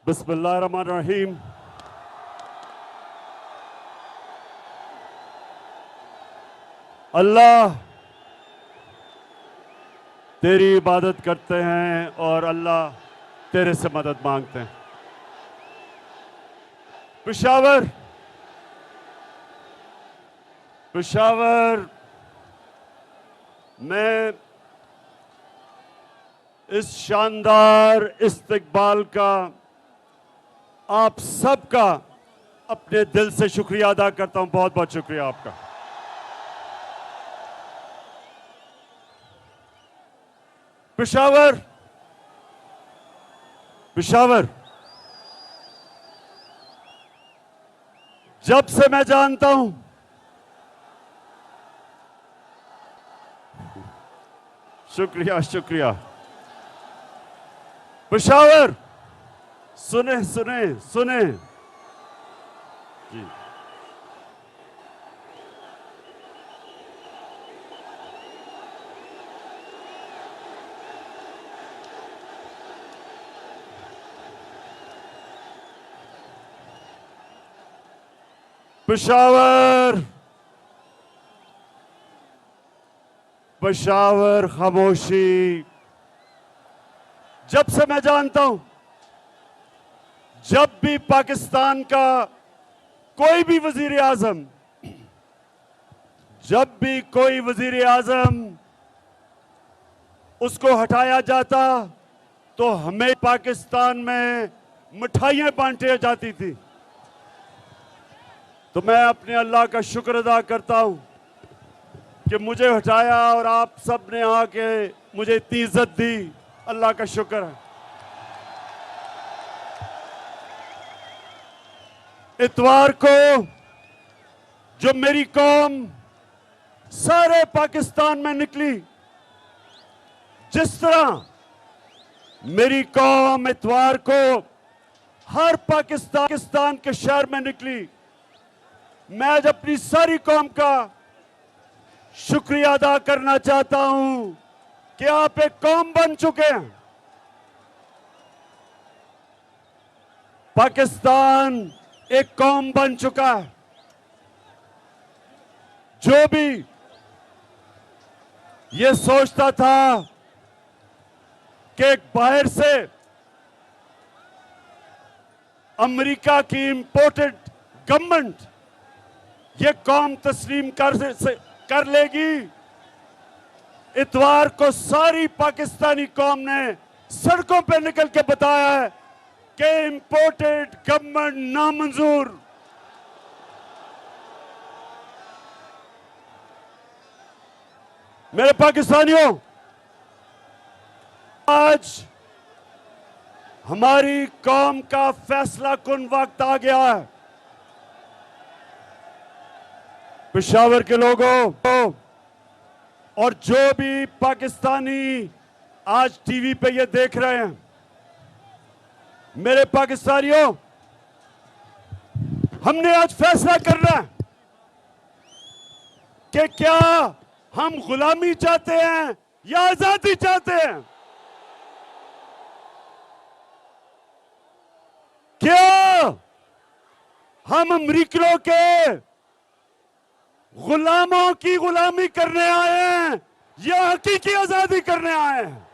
बिस्मिल्लाहिर्रहमानिर्रहीम। अल्लाह तेरी इबादत करते हैं और अल्लाह तेरे से मदद मांगते हैं। पेशावर में इस शानदार इस्तकबाल का आप सबका अपने दिल से शुक्रिया अदा करता हूं। बहुत बहुत शुक्रिया आपका। पेशावर जब से मैं जानता हूं, शुक्रिया। पेशावर सुने जी। पेशावर खामोशी। जब से मैं जानता हूं, जब भी पाकिस्तान का कोई भी वजीर आजम उसको हटाया जाता तो हमें पाकिस्तान में मिठाइयां बांटी जाती थी। तो मैं अपने अल्लाह का शुक्र अदा करता हूं कि मुझे हटाया और आप सब ने आके मुझे इतनी इज्जत दी। अल्लाह का शुक्र है। इतवार को जो मेरी कौम सारे पाकिस्तान में निकली, जिस तरह मेरी कौम इतवार को हर पाकिस्तान के शहर में निकली, मैं आज अपनी सारी कौम का शुक्रिया अदा करना चाहता हूं कि आप एक कौम बन चुके हैं। पाकिस्तान एक कौम बन चुका है। जो भी ये सोचता था कि बाहर से अमेरिका की इंपोर्टेड गवर्नमेंट ये कौम तस्लीम कर लेगी, इतवार को सारी पाकिस्तानी कौम ने सड़कों पे निकल के बताया है कि इंपोर्टेड गवर्नमेंट नामंजूर। मेरे पाकिस्तानियों, आज हमारी कौम का फैसला कुन वक्त आ गया है। पेशावर के लोगों और जो भी पाकिस्तानी आज टीवी पे ये देख रहे हैं, मेरे पाकिस्तानियों, हमने आज फैसला करना है कि क्या हम गुलामी चाहते हैं या आजादी चाहते हैं। क्या हम अमेरिकियों के गुलामों की गुलामी करने आए हैं या हकीकी आजादी करने आए हैं।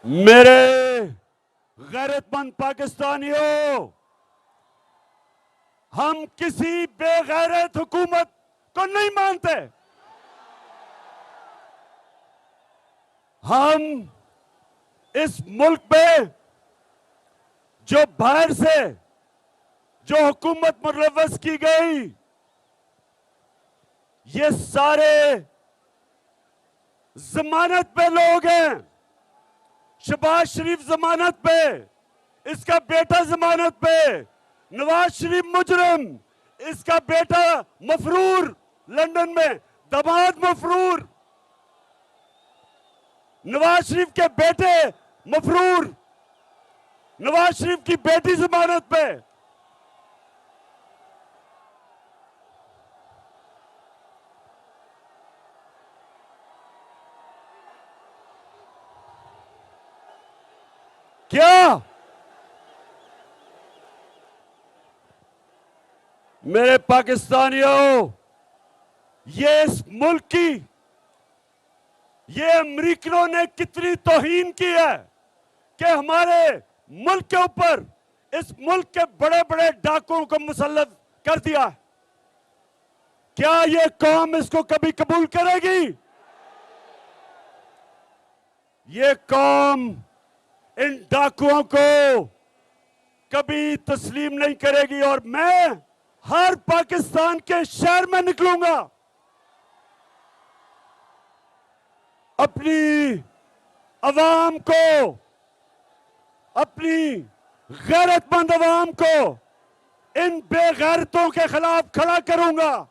मेरे गैरतमंद पाकिस्तानियों, हम किसी बेगैरत हुकूमत को नहीं मानते। हम इस मुल्क में जो बाहर से जो हुकूमत मुलव्वस की गई, ये सारे जमानत पे लोग हैं। शहबाज शरीफ जमानत पे, इसका बेटा जमानत पे, नवाज शरीफ मुजरिम, इसका बेटा मफरूर लंदन में, दामाद मफरूर। नवाज शरीफ के बेटे मफरूर, नवाज शरीफ की बेटी जमानत पे, क्या मेरे पाकिस्तानियों, ये इस मुल्क की, ये अमरीकियों ने कितनी तौहीन की है कि हमारे मुल्क के ऊपर इस मुल्क के बड़े बड़े डाकुओं को मुसल्लत कर दिया। क्या ये कौम इसको कभी कबूल करेगी? ये कौम इन डाकुओं को कभी तस्लीम नहीं करेगी और मैं हर पाकिस्तान के शहर में निकलूंगा, अपनी अवाम को, अपनी गैरतमंद अवाम को इन बेगैरतों के खिलाफ खड़ा करूंगा।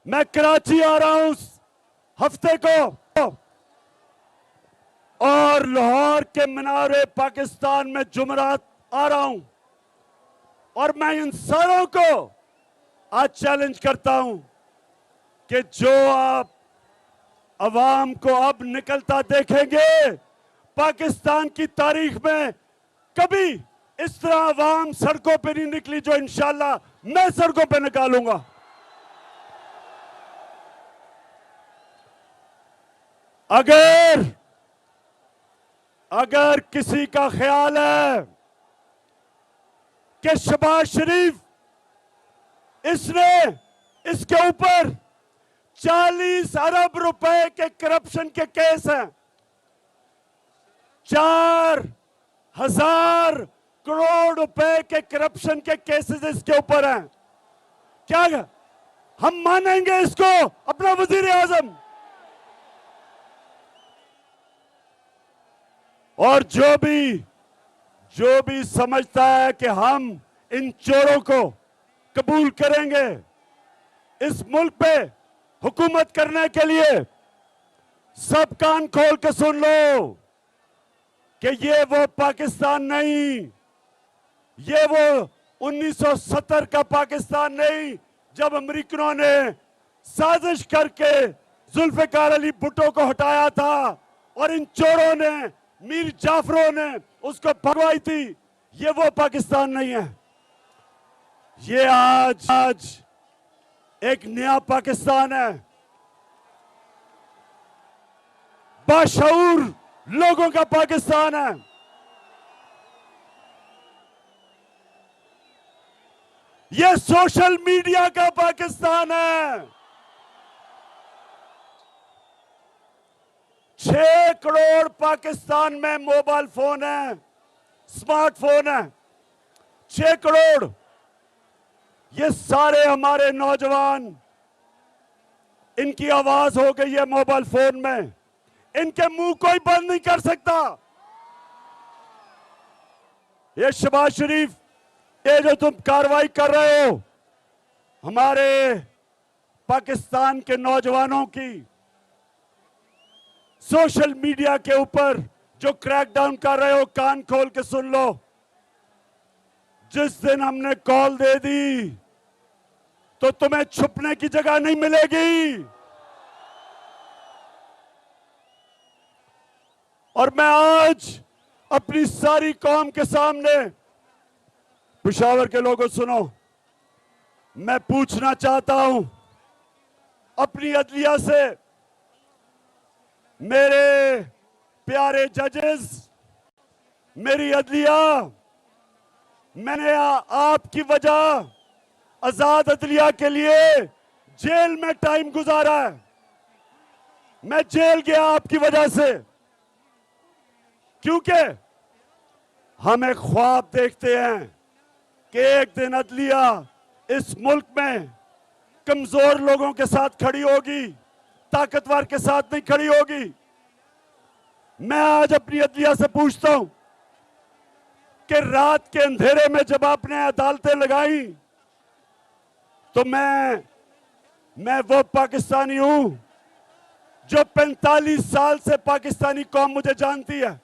मैं कराची आ रहा हूं उस हफ्ते को और लाहौर के मीनारे पाकिस्तान में जुमरात आ रहा हूं और मैं इन सारों को आज चैलेंज करता हूं कि जो आप अवाम को अब निकलता देखेंगे, पाकिस्तान की तारीख में कभी इस तरह अवाम सड़कों पे नहीं निकली जो इंशाल्लाह मैं सड़कों पे निकालूंगा। अगर किसी का ख्याल है कि शहबाज शरीफ, इसने इसके ऊपर 40 अरब रुपए के करप्शन के केस हैं, 4,000 करोड़ रुपए के करप्शन के केसेस इसके ऊपर हैं, क्या हम मानेंगे इसको अपना वजीर आजम? और जो भी समझता है कि हम इन चोरों को कबूल करेंगे इस मुल्क पे हुकूमत करने के लिए, सब कान खोल के सुन लो कि ये वो पाकिस्तान नहीं, ये वो 1970 का पाकिस्तान नहीं जब अमरीकियों ने साजिश करके जुल्फिकार अली भुट्टो को हटाया था और इन चोरों ने, मीर जाफरों ने उसको भगवाई थी। ये वो पाकिस्तान नहीं है। ये आज एक नया पाकिस्तान है, बाशऊर लोगों का पाकिस्तान है। ये सोशल मीडिया का पाकिस्तान है। 6 करोड़ पाकिस्तान में मोबाइल फोन है, स्मार्टफोन है, 6 करोड़। ये सारे हमारे नौजवान, इनकी आवाज हो गई है मोबाइल फोन में, इनके मुंह कोई बंद नहीं कर सकता। ये शहबाज शरीफ, ये जो तुम कार्रवाई कर रहे हो हमारे पाकिस्तान के नौजवानों की, सोशल मीडिया के ऊपर जो क्रैकडाउन कर रहे हो, कान खोल के सुन लो। जिस दिन हमने कॉल दे दी तो तुम्हें छुपने की जगह नहीं मिलेगी। और मैं आज अपनी सारी कौम के सामने, पेशावर के लोगों सुनो, मैं पूछना चाहता हूं अपनी अदलिया से, मेरे प्यारे जजेस, मेरी अदलिया, मैंने आपकी वजह आजाद अदलिया के लिए जेल में टाइम गुजारा है। मैं जेल गया आपकी वजह से, क्योंकि हम एक ख्वाब देखते हैं कि एक दिन अदलिया इस मुल्क में कमजोर लोगों के साथ खड़ी होगी, ताकतवर के साथ नहीं खड़ी होगी। मैं आज अपनी अदलिया से पूछता हूं कि रात के अंधेरे में जब आपने अदालतें लगाई तो मैं वो पाकिस्तानी हूं जो 45 साल से पाकिस्तानी कौम मुझे जानती है,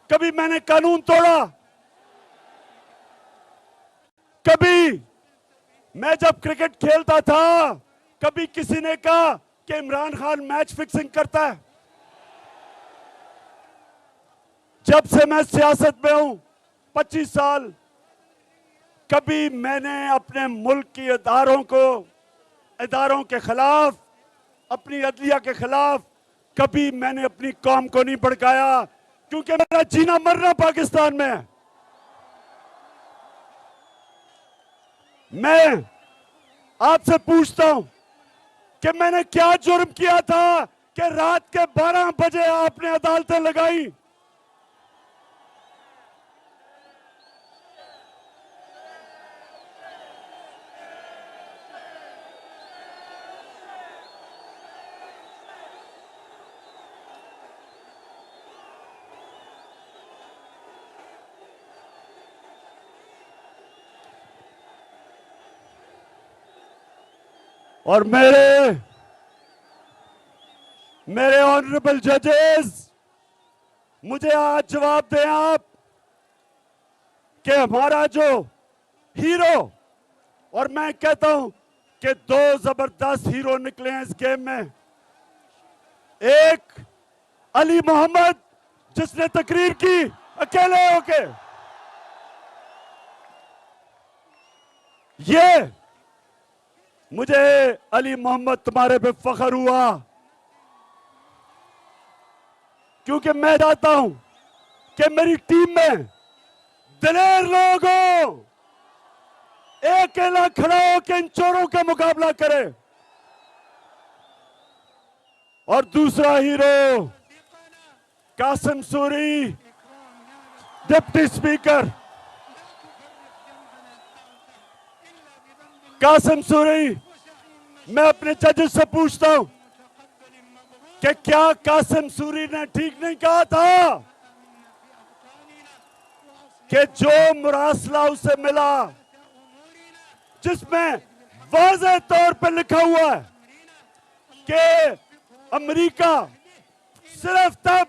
कभी मैंने कानून तोड़ा? कभी मैं जब क्रिकेट खेलता था, कभी किसी ने कहा कि इमरान खान मैच फिक्सिंग करता है? जब से मैं सियासत में हूं 25 साल, कभी मैंने अपने मुल्क की इदारों के खिलाफ, अपनी अदलिया के खिलाफ कभी मैंने अपनी कौम को नहीं भड़काया, क्योंकि मेरा जीना मरना पाकिस्तान में है। मैं आपसे पूछता हूं कि मैंने क्या जुर्म किया था कि रात के 12 बजे आपने अदालतें लगाई? और मेरे ऑनरेबल जजेस, मुझे आज जवाब दें आप कि हमारा जो हीरो, और मैं कहता हूं कि 2 जबरदस्त हीरो निकले हैं इस गेम में। एक अली मोहम्मद, जिसने तकरीर की अकेले होके, ये मुझे अली मोहम्मद तुम्हारे पे फख्र हुआ, क्योंकि मैं चाहता हूं कि मेरी टीम में दिलेर लोग हो, अकेला खड़ा होकर इन चोरों का मुकाबला करे। और दूसरा hero Qasim Suri, deputy speaker Qasim Suri, मैं अपने जजेस से पूछता हूं कि क्या कासिम सूरी ने ठीक नहीं कहा था कि जो मुरासला उसे मिला, जिसमें वाज़ेह तौर पर लिखा हुआ है कि अमेरिका सिर्फ तब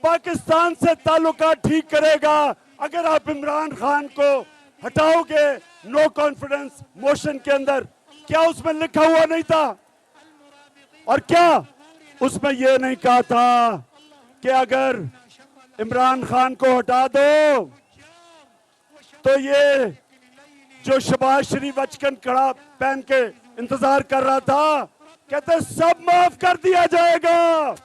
पाकिस्तान से ताल्लुकात ठीक करेगा अगर आप इमरान खान को हटाओगे नो कॉन्फिडेंस मोशन के अंदर? क्या उसमें लिखा हुआ नहीं था? और क्या उसमें यह नहीं कहा था कि अगर इमरान खान को हटा दो तो ये जो शहबाज शरीफ अचकन कड़ा पहन के इंतजार कर रहा था, कहते सब माफ कर दिया जाएगा?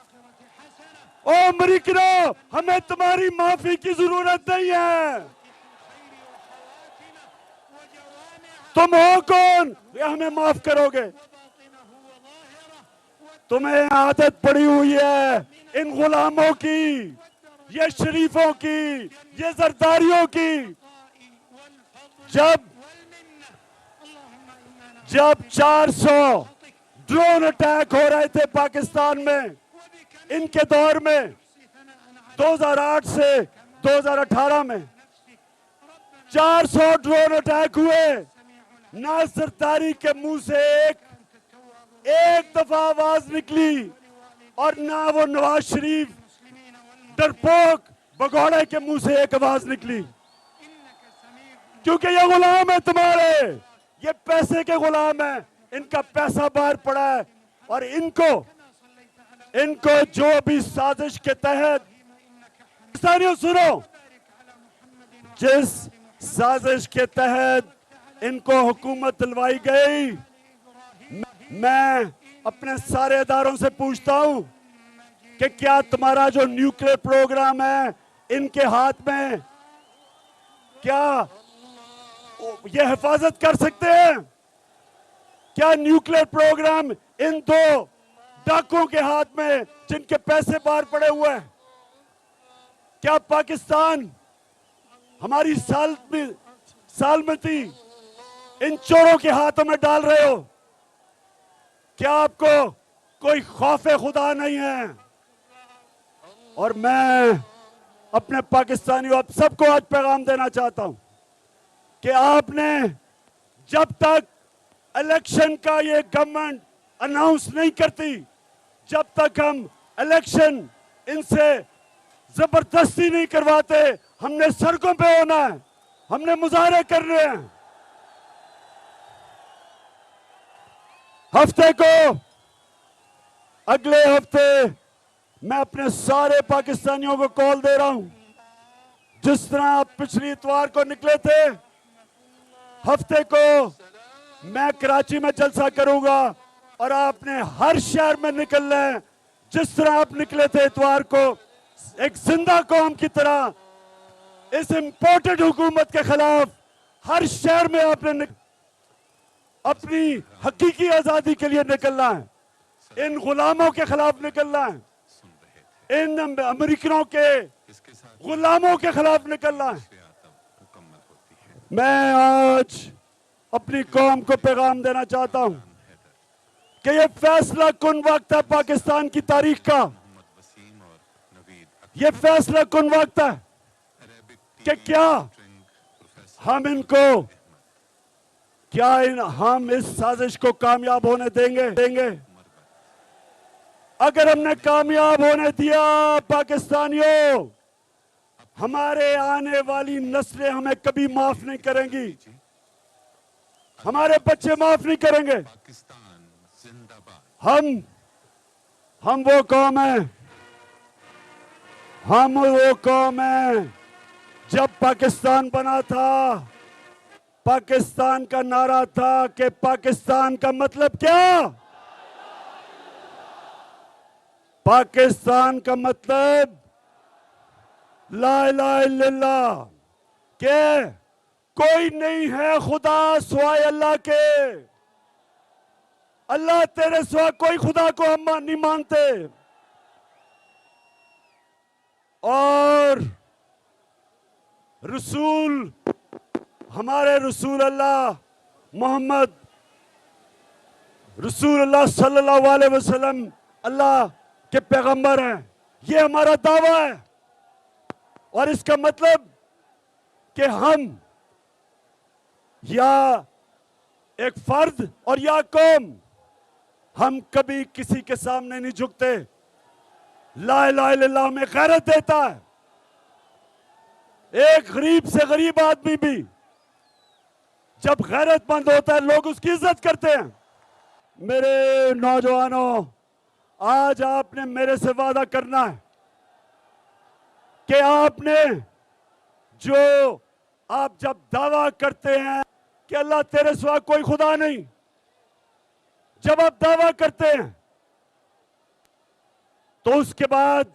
ओ अमेरिकनों, हमें तुम्हारी माफी की जरूरत नहीं है। तुम हो कौन ये हमें माफ करोगे? तुम्हें आदत पड़ी हुई है इन गुलामों की, ये शरीफों की, ये जरदारियों की। जब 400 ड्रोन अटैक हो रहे थे पाकिस्तान में, इनके दौर में 2008 से 2018 में 400 ड्रोन अटैक हुए, ना सरदारी के मुंह से एक दफा आवाज निकली, और ना वो नवाज शरीफ डरपोक भगौड़े के मुंह से एक आवाज निकली, क्योंकि ये गुलाम है तुम्हारे, ये पैसे के गुलाम है, इनका पैसा बाहर पड़ा है। और इनको जो भी साजिश के तहत, पाकिस्तानियों सुनो, जिस साजिश के तहत इनको हुकूमत दिलवाई गई, मैं अपने सारे इदारों से पूछता हूं कि क्या तुम्हारा जो न्यूक्लियर प्रोग्राम है इनके हाथ में, क्या ये हिफाजत कर सकते हैं? क्या न्यूक्लियर प्रोग्राम इन 2 डाकुओं के हाथ में, जिनके पैसे बाहर पड़े हुए हैं, क्या पाकिस्तान हमारी सालमती इन चोरों के हाथों में डाल रहे हो? क्या आपको कोई खौफे खुदा नहीं है? और मैं अपने पाकिस्तानियों, आप सबको आज पैगाम देना चाहता हूं कि आपने जब तक इलेक्शन का ये गवर्नमेंट अनाउंस नहीं करती, जब तक हम इलेक्शन इनसे जबरदस्ती नहीं करवाते, हमने सड़कों पे होना है, हमने मुजाहरे करने हैं। हफ्ते को, अगले हफ्ते मैं अपने सारे पाकिस्तानियों को कॉल दे रहा हूं, जिस तरह आप पिछली इतवार को निकले थे, हफ्ते को मैं कराची में जलसा करूंगा और आपने हर शहर में निकलना है, जिस तरह आप निकले थे इतवार को, एक जिंदा कौम की तरह इस इंपोर्टेड हुकूमत के खिलाफ हर शहर में आपने अपनी हकीकी आजादी के लिए निकलना है, इन गुलामों के खिलाफ निकलना है, इन अमेरिकनों के गुलामों के खिलाफ निकलना है। मैं आज अपनी कौम को पैगाम देना चाहता हूं कि ये फैसला कुन वक्त है पाकिस्तान की तारीख का, ये फैसला कुन वक्त है कि क्या हम इनको, हम इस साजिश को कामयाब होने देंगे। अगर हमने कामयाब होने दिया पाकिस्तानियों, हमारे आने वाली नस्लें हमें कभी माफ नहीं करेंगी, हमारे बच्चे माफ नहीं करेंगे। हम वो कौम है, हम वो कौम है, जब पाकिस्तान बना था, पाकिस्तान का नारा था कि पाकिस्तान का मतलब क्या? पाकिस्तान का मतलब ला इलाहा इल्लल्लाह, के कोई नहीं है खुदा सिवाय अल्लाह के, अल्लाह तेरे सिवा कोई खुदा को हम नहीं मानते। और रसूल, हमारे रसूल अल्लाह मोहम्मद रसूल अल्लाह सल्लल्लाहु अलैहि वसल्लम अल्लाह के पैगंबर हैं, ये हमारा दावा है। और इसका मतलब कि हम या एक फर्द और या कौम, हम कभी किसी के सामने नहीं झुकते। ला इलाहा इल्लल्लाह में गैरत देता है। एक गरीब से गरीब आदमी भी जब गैरतमंद होता है, लोग उसकी इज्जत करते हैं। मेरे नौजवानों, आज आपने मेरे से वादा करना है कि आपने जो आप जब दावा करते हैं कि अल्लाह तेरे सिवा कोई खुदा नहीं, जब आप दावा करते हैं तो उसके बाद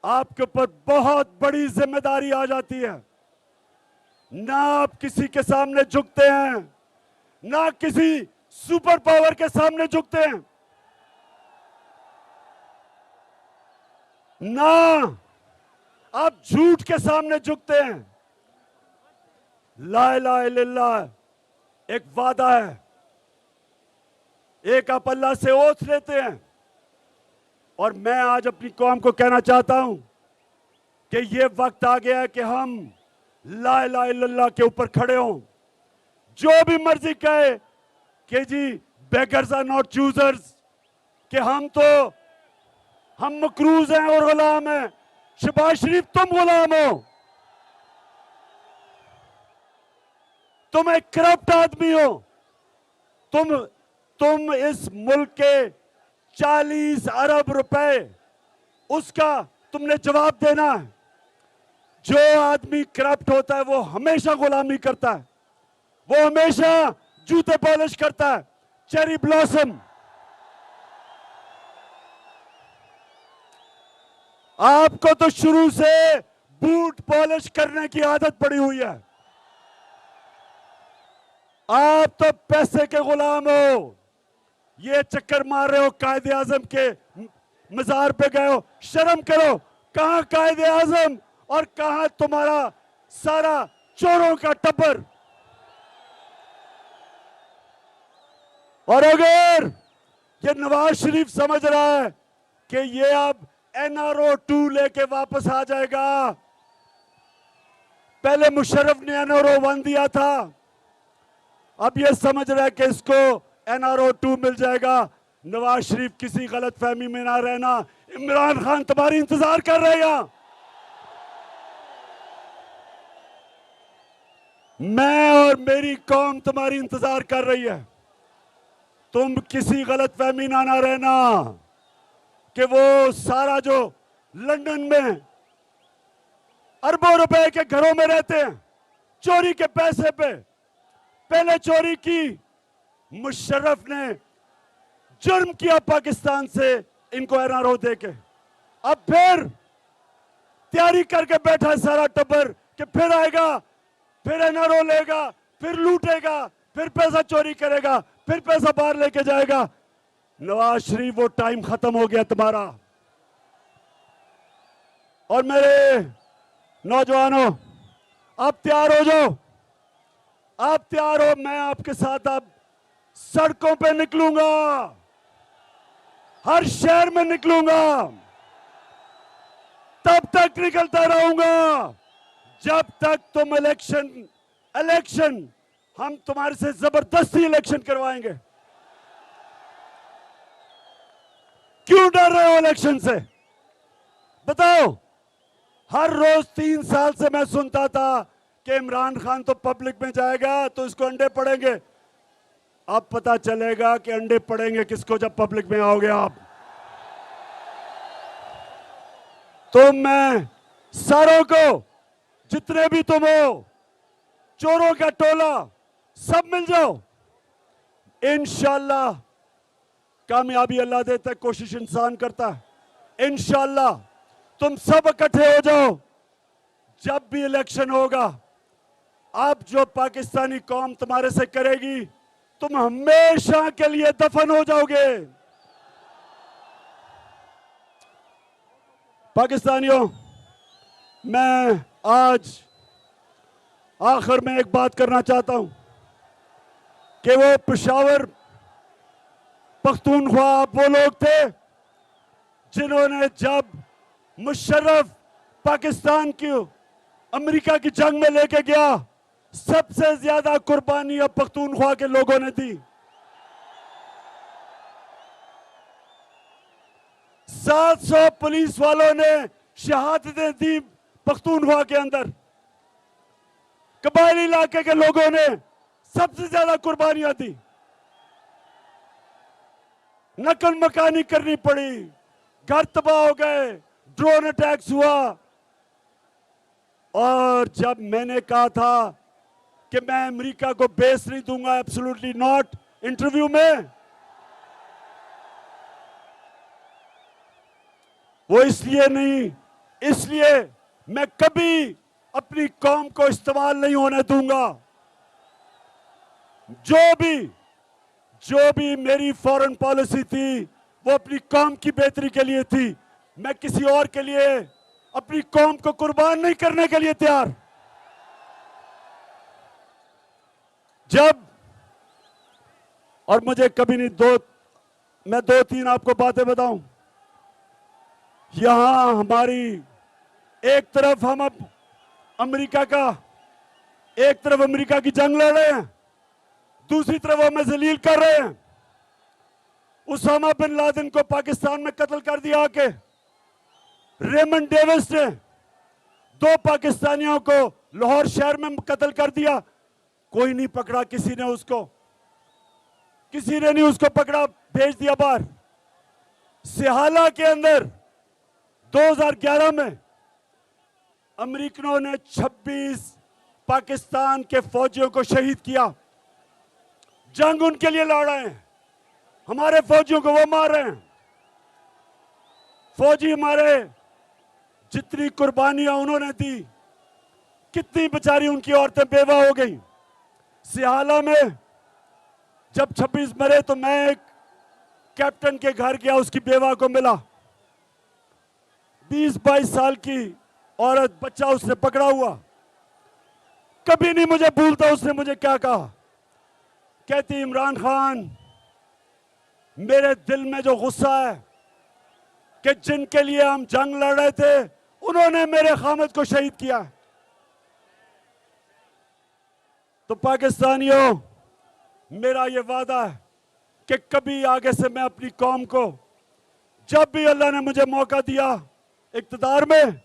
आपके ऊपर बहुत बड़ी जिम्मेदारी आ जाती है। ना आप किसी के सामने झुकते हैं, ना किसी सुपर पावर के सामने झुकते हैं, ना आप झूठ के सामने झुकते हैं। ला इलाहा इल्लल्लाह एक वादा है, एक आप अल्लाह से ओथ लेते हैं। और मैं आज अपनी कौम को कहना चाहता हूं कि ये वक्त आ गया है कि हम ला इलाहा इल्लल्लाह के ऊपर खड़े हों। जो भी मर्जी कहे कि जी बेगर्स आर नॉट चूजर्स, कि हम मकरूज हैं और गुलाम हैं। शहबाज शरीफ, तुम गुलाम हो, तुम एक करप्ट आदमी हो, तुम इस मुल्क के 40 अरब रुपए उसका तुमने जवाब देना है। जो आदमी करप्ट होता है वो हमेशा गुलामी करता है, वो हमेशा जूते पॉलिश करता है। चेरी ब्लॉसम, आपको तो शुरू से बूट पॉलिश करने की आदत पड़ी हुई है। आप तो पैसे के गुलाम हो। ये चक्कर मार रहे हो, कायदे आजम के मजार पे गए हो, शर्म करो। कहां कायदे आजम और कहां तुम्हारा सारा चोरों का टब्बर। और अगर ये नवाज शरीफ समझ रहा है कि ये अब NRO 2 लेके वापस आ जाएगा, पहले मुशर्रफ ने NRO 1 दिया था, अब ये समझ रहा है कि इसको NRO 2 मिल जाएगा। नवाज शरीफ किसी गलत फहमी में ना रहना, इमरान खान तुम्हारी इंतजार कर रहे हैं। मैं और मेरी कौम तुम्हारी इंतजार कर रही है। तुम किसी गलत फहमी ना रहना कि वो सारा जो लंदन में अरबों रुपए के घरों में रहते हैं चोरी के पैसे पे, पहले चोरी की, मुशर्रफ ने जुर्म किया पाकिस्तान से इनको एनआरओ देके, अब फिर तैयारी करके बैठा है सारा टब्बर कि फिर आएगा, फिर एनआरओ लेगा, फिर लूटेगा, फिर पैसा चोरी करेगा, फिर पैसा बाहर लेके जाएगा। नवाज शरीफ वो टाइम खत्म हो गया तुम्हारा। और मेरे नौजवानों, आप तैयार हो जाओ, आप तैयार हो, मैं आपके साथ अब सड़कों पे निकलूंगा, हर शहर में निकलूंगा, तब तक निकलता रहूंगा जब तक तुम इलेक्शन हम तुम्हारे से जबरदस्ती इलेक्शन करवाएंगे। क्यों डर रहे हो इलेक्शन से? बताओ। हर रोज 3 साल से मैं सुनता था कि इमरान खान तो पब्लिक में जाएगा तो इसको अंडे पड़ेंगे। अब पता चलेगा कि अंडे पड़ेंगे किसको जब पब्लिक में आओगे आप। तो मैं सारों को, जितने भी तुम हो, चोरों का टोला, सब मिल जाओ। इंशाअल्लाह कामयाबी अल्लाह देता है, कोशिश इंसान करता है। इंशाअल्लाह तुम सब इकट्ठे हो जाओ। जब भी इलेक्शन होगा, अब जो पाकिस्तानी कौम तुम्हारे से करेगी, तुम हमेशा के लिए दफन हो जाओगे। पाकिस्तानियों, मैं आज आखिर में एक बात करना चाहता हूं कि वो पेशावर पख्तूनख्वा वो लोग थे जिन्होंने जब मुशर्रफ पाकिस्तान की अमेरिका की जंग में लेके गया, सबसे ज्यादा कुर्बानी अब पख्तूनख्वा के लोगों ने दी। 700 पुलिस वालों ने शहादतें दी पख्तूनख्वा के अंदर। कबायली इलाके के लोगों ने सबसे ज्यादा कुर्बानियां दी। नकल मकानी करनी पड़ी, घर तबाह हो गए, ड्रोन अटैक्स हुआ। और जब मैंने कहा था कि मैं अमेरिका को बेस नहीं दूंगा, एब्सोल्युटली नॉट, इंटरव्यू में, वो इसलिए नहीं, इसलिए मैं कभी अपनी कौम को इस्तेमाल नहीं होने दूंगा। जो भी मेरी फॉरेन पॉलिसी थी वो अपनी कौम की बेहतरी के लिए थी। मैं किसी और के लिए अपनी कौम को कुर्बान नहीं करने के लिए तैयार। जब, और मुझे कभी नहीं, मैं 2-3 आपको बातें बताऊं। यहां हमारी एक तरफ हम अब एक तरफ अमेरिका की जंग लड़ रहे हैं, दूसरी तरफ हमें जलील कर रहे हैं। उसामा बिन लादेन को पाकिस्तान में कत्ल कर दिया आके। रेमंड डेविस ने 2 पाकिस्तानियों को लाहौर शहर में कत्ल कर दिया, कोई नहीं पकड़ा, किसी ने नहीं उसको पकड़ा, भेज दिया बाहर। सिहाला के अंदर 2011 में अमेरिकनों ने 26 पाकिस्तान के फौजियों को शहीद किया। जंग उनके लिए लड़ रहे हैं, हमारे फौजियों को वो मार रहे हैं। फौजी हमारे, जितनी कुर्बानियां उन्होंने दी, कितनी बेचारी उनकी औरतें बेवा हो गई। सिहाला में जब 26 मरे तो मैं एक कैप्टन के घर गया, उसकी बेवा को मिला। 20-22 साल की औरत, बच्चा उसने पकड़ा हुआ। कभी नहीं मुझे भूलता उसने मुझे क्या कहा। कहती, इमरान खान, मेरे दिल में जो गुस्सा है कि जिनके लिए हम जंग लड़ रहे थे उन्होंने मेरे खामद को शहीद किया। तो पाकिस्तानियों, मेरा ये वादा है कि कभी आगे से मैं अपनी कौम को, जब भी अल्लाह ने मुझे मौका दिया इक्तदार में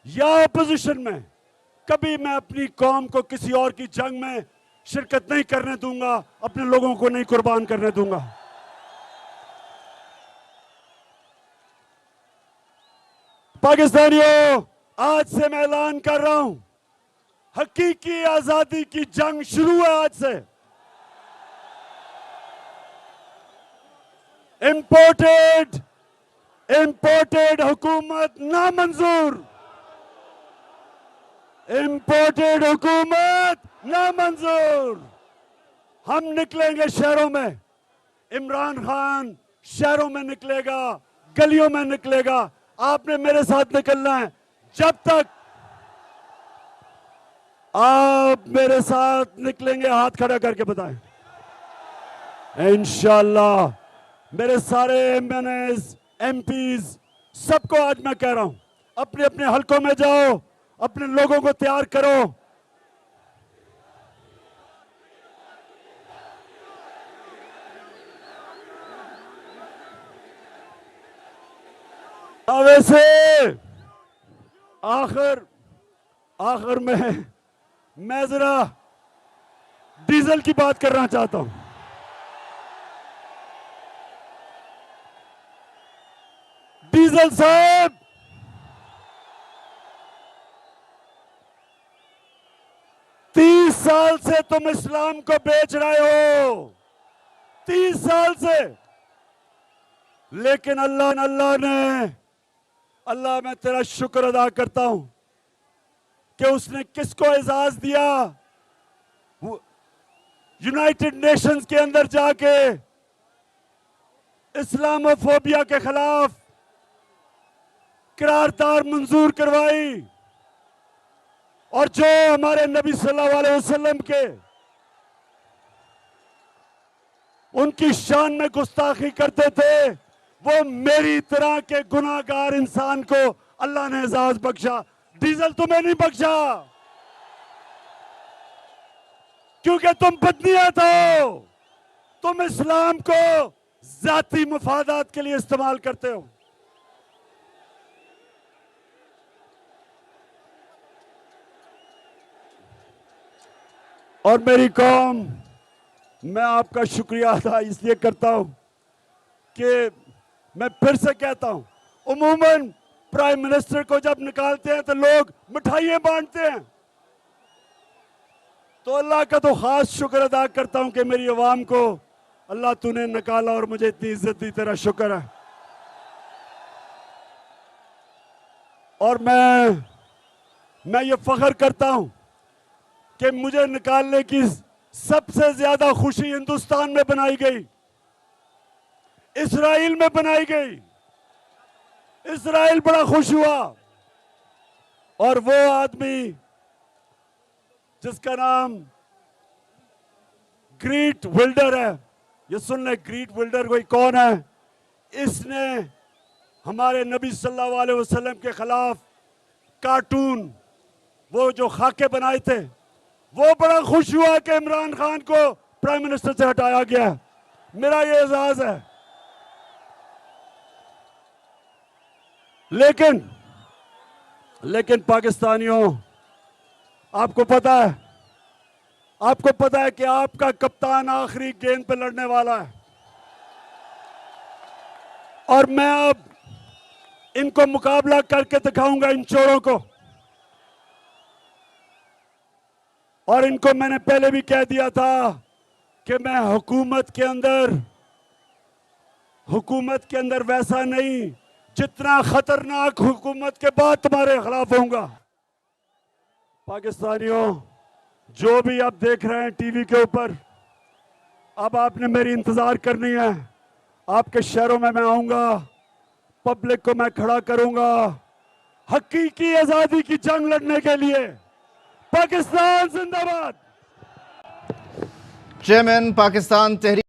या अपोजिशन में, कभी मैं अपनी कौम को किसी और की जंग में शिरकत नहीं करने दूंगा, अपने लोगों को नहीं कुर्बान करने दूंगा। पाकिस्तानियों, आज से मैं ऐलान कर रहा हूं, हकीकी आजादी की जंग शुरू है आज से। इंपोर्टेड हुकूमत नामंजूर, इंपोर्टेड हुकूमत नामंजूर। हम निकलेंगे शहरों में, इमरान खान शहरों में निकलेगा, गलियों में निकलेगा। आपने मेरे साथ निकलना है। जब तक आप मेरे साथ निकलेंगे, हाथ खड़ा करके बताएं। इंशाअल्लाह मेरे सारे एमएनएस, एमपीज, सबको आज मैं कह रहा हूं, अपने अपने हलकों में जाओ, अपने लोगों को तैयार करो। वैसे आखिर में मैं जरा डीजल की बात करना चाहता हूं। डीजल साहब, तीस साल से तुम इस्लाम को बेच रहे हो, 30 साल से। लेकिन अल्लाह मैं तेरा शुक्र अदा करता हूं कि उसने किसको एजाज दिया, यूनाइटेड नेशंस के अंदर जाके इस्लामोफोबिया के खिलाफ करारदाद मंजूर करवाई, और जो हमारे नबी सल्लल्लाहु अलैहि वसल्लम के उनकी शान में गुस्ताखी करते थे, वो मेरी तरह के गुनाहगार इंसान को अल्लाह ने एजाज बख्शा। डीजल तुम्हें नहीं बख्शा, क्योंकि तुम बदनीयत हो, तुम इस्लाम को जाती मफादात के लिए इस्तेमाल करते हो। और मेरी कौम, मैं आपका शुक्रिया अदा इसलिए करता हूं कि मैं फिर से कहता हूं, उमूमन प्राइम मिनिस्टर को जब निकालते हैं तो लोग मिठाइयां बांटते हैं, तो अल्लाह का तो खास शुक्र अदा करता हूं कि मेरी आवाम को अल्लाह तूने निकाला और मुझे इतनी इज्जत दी, तेरा शुक्र है। और मैं ये फख्र करता हूं कि मुझे निकालने की सबसे ज्यादा खुशी हिंदुस्तान में बनाई गई, इजराइल में बनाई गई। इजराइल बड़ा खुश हुआ, और वो आदमी जिसका नाम ग्रीट विल्डर है, ये सुन ले, ग्रीट विल्डर कोई कौन है? इसने हमारे नबी सल्लल्लाहु अलैहि वसल्लम के खिलाफ कार्टून, वो जो खाके बनाए थे, वो बड़ा खुश हुआ कि इमरान खान को प्राइम मिनिस्टर से हटाया गया। मेरा ये एजाज है। लेकिन पाकिस्तानियों, आपको पता है कि आपका कप्तान आखिरी गेंद पे लड़ने वाला है, और मैं अब इनको मुकाबला करके दिखाऊंगा, इन चोरों को। और इनको मैंने पहले भी कह दिया था कि मैं हुकूमत के अंदर वैसा नहीं, जितना खतरनाक हुकूमत के बाद तुम्हारे खिलाफ होऊंगा। पाकिस्तानियों, जो भी आप देख रहे हैं टीवी के ऊपर, अब आपने मेरी इंतजार करनी है। आपके शहरों में मैं आऊंगा, पब्लिक को मैं खड़ा करूंगा, हकीकी आजादी की जंग लड़ने के लिए। पाकिस्तान जिंदाबाद। चेयरमैन पाकिस्तान तहरीक